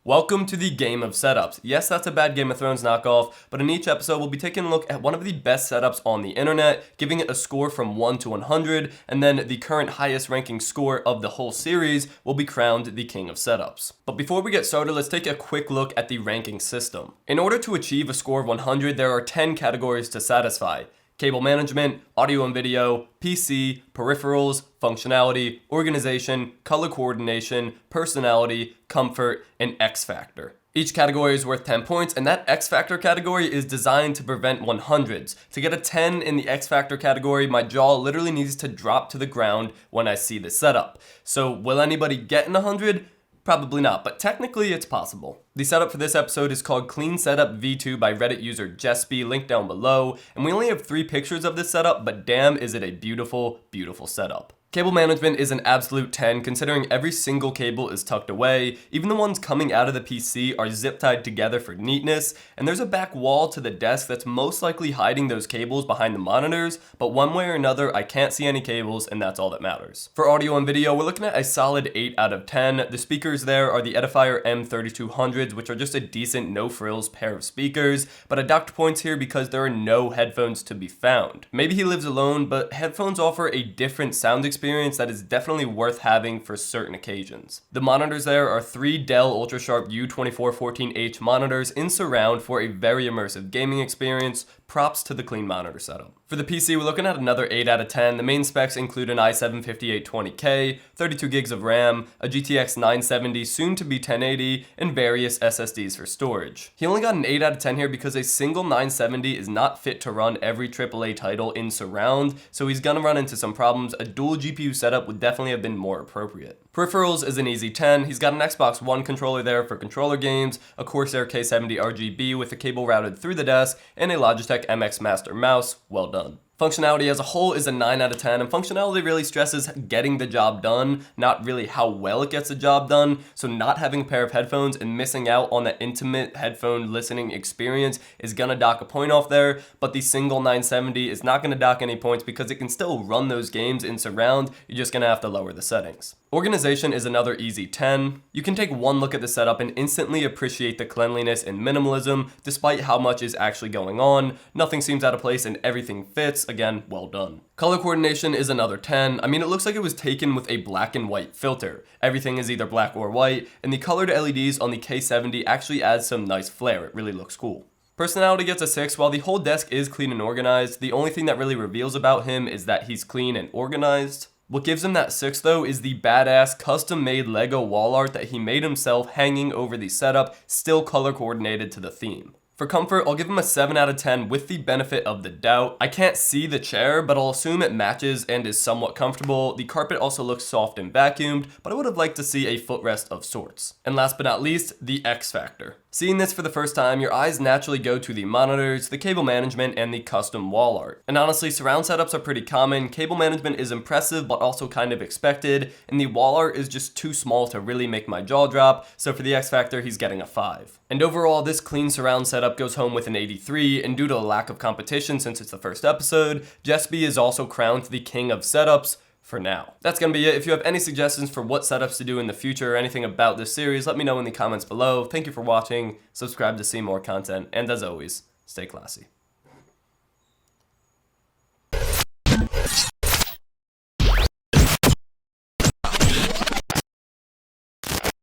Welcome to the Game of Setups. Yes, that's a bad Game of Thrones knockoff, but in each episode we'll be taking a look at one of the best setups on the internet, giving it a score from 1 to 100, and then the current highest ranking score of the whole series will be crowned the King of Setups. But before we get started, let's take a quick look at the ranking system. In order to achieve a score of 100, there are 10 categories to satisfy: cable management, audio and video, PC, peripherals, functionality, organization, color coordination, personality, comfort, and X factor. Each category is worth 10 points, and that X factor category is designed to prevent 100s. To get a 10 in the X factor category, my jaw literally needs to drop to the ground when I see the setup. So will anybody get an 100? Probably not, but technically it's possible. The setup for this episode is called Clean Setup V2 by Reddit user Jespy, linked down below, and we only have 3 pictures of this setup, but damn is it a beautiful, beautiful setup. Cable management is an absolute 10, considering every single cable is tucked away. Even the ones coming out of the PC are zip tied together for neatness, and there's a back wall to the desk that's most likely hiding those cables behind the monitors, but one way or another I can't see any cables, and that's all that matters. For audio and video, we're looking at a solid 8 out of 10. The speakers there are the Edifier M3200s, which are just a decent no-frills pair of speakers, but I docked points here because there are no headphones to be found. Maybe he lives alone, but headphones offer a different sound experience that is definitely worth having for certain occasions. The monitors there are 3 Dell UltraSharp U2414H monitors in surround for a very immersive gaming experience. Props to the clean monitor setup. For the PC, we're looking at another 8 out of 10. The main specs include an i7-5820K, 32 gigs of RAM, a GTX 970 soon to be 1080, and various SSDs for storage. He only got an 8 out of 10 here because a single 970 is not fit to run every AAA title in surround, so he's gonna run into some problems. A dual GPU setup would definitely have been more appropriate. Peripherals is an easy 10. He's got an Xbox One controller there for controller games, a Corsair K70 RGB with a cable routed through the desk, and a Logitech MX Master mouse. Well done. Functionality as a whole is a 9 out of 10, and functionality really stresses getting the job done, not really how well it gets the job done. So not having a pair of headphones and missing out on that intimate headphone listening experience is gonna dock a point off there, but the single 970 is not gonna dock any points because it can still run those games in surround. You're just gonna have to lower the settings. Organization is another easy 10. You can take one look at the setup and instantly appreciate the cleanliness and minimalism, despite how much is actually going on. Nothing seems out of place and everything fits. Again, well done. Color coordination is another 10. I mean, it looks like it was taken with a black and white filter. Everything is either black or white, and the colored LEDs on the K70 actually adds some nice flair. It really looks cool. Personality gets a 6. While the whole desk is clean and organized, the only thing that really reveals about him is that he's clean and organized. What gives him that 6 though is the badass custom-made Lego wall art that he made himself hanging over the setup, still color coordinated to the theme. For comfort, I'll give him a 7 out of 10 with the benefit of the doubt. I can't see the chair, but I'll assume it matches and is somewhat comfortable. The carpet also looks soft and vacuumed, but I would have liked to see a footrest of sorts. And last but not least, the X factor. Seeing this for the first time, your eyes naturally go to the monitors, the cable management, and the custom wall art. And honestly, surround setups are pretty common. Cable management is impressive, but also kind of expected, and the wall art is just too small to really make my jaw drop, so for the X factor, he's getting a 5. And overall, this clean surround setup goes home with an 83, and due to a lack of competition since it's the first episode, Jespy is also crowned the king of setups for now. That's gonna be it. If you have any suggestions for what setups to do in the future or anything about this series, let me know in the comments below. Thank you for watching, subscribe to see more content, and as always, stay classy.